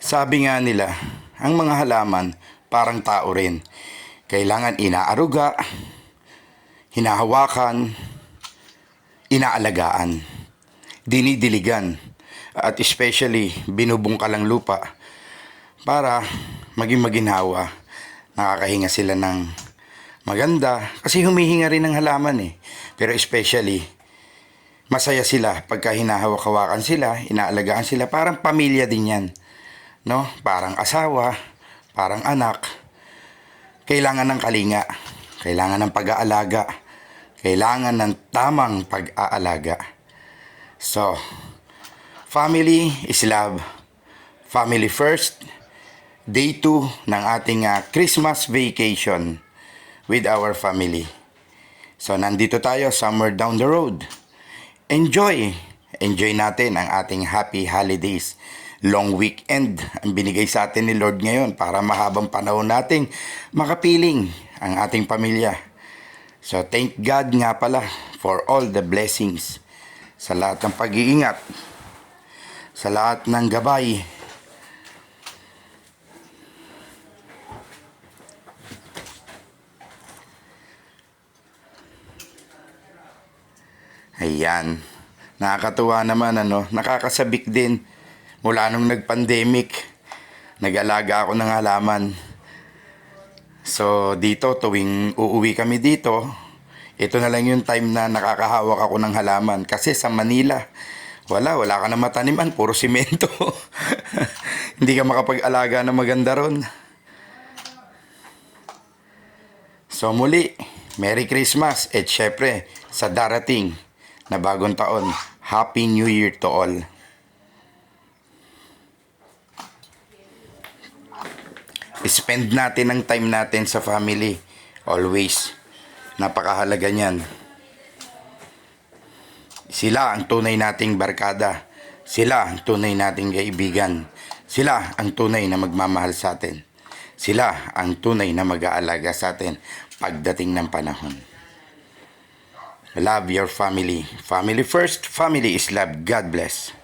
Sabi nga nila, ang mga halaman parang tao rin. Kailangan inaaruga, hinahawakan, inaalagaan, dinidiligan, at especially binubungkalang lupa para maging maginhawa. Nakakahinga sila ng maganda kasi humihinga rin ng halaman eh. Pero especially, masaya sila pagka hinahawak-hawakan sila, inaalagaan sila. Parang pamilya din yan. No? Parang asawa, parang anak. Kailangan ng kalinga, kailangan ng pag-aalaga, kailangan ng tamang pag-aalaga. So, family is love. Family first. Day 2 ng ating Christmas vacation with our family. So, nandito tayo somewhere down the road. Enjoy! Enjoy natin ang ating happy holidays. Long weekend ang binigay sa atin ni Lord ngayon para mahabang panahon nating makapiling ang ating pamilya. So, thank God nga pala for all the blessings. Sa lahat ng pag-iingat. Sa lahat ng gabay. Ayan. Nakakatuwa naman nakakasabik din. Mula nung nag-pandemic, nag-alaga ako ng halaman. So dito, tuwing uuwi kami dito, ito na lang yung time na nakakahawak ako ng halaman. Kasi sa Manila, wala ka na mataniman, puro simento. Hindi ka makapag-alaga na maganda ron. So muli, Merry Christmas at syempre sa darating na bagong taon, Happy New Year to all. Spend natin ang time natin sa family. Always. Napakahalaga niyan. Sila ang tunay nating barkada. Sila ang tunay nating kaibigan. Sila ang tunay na magmamahal sa atin. Sila ang tunay na mag-aalaga sa atin pagdating ng panahon. Love your family. Family first. Family is love. God bless.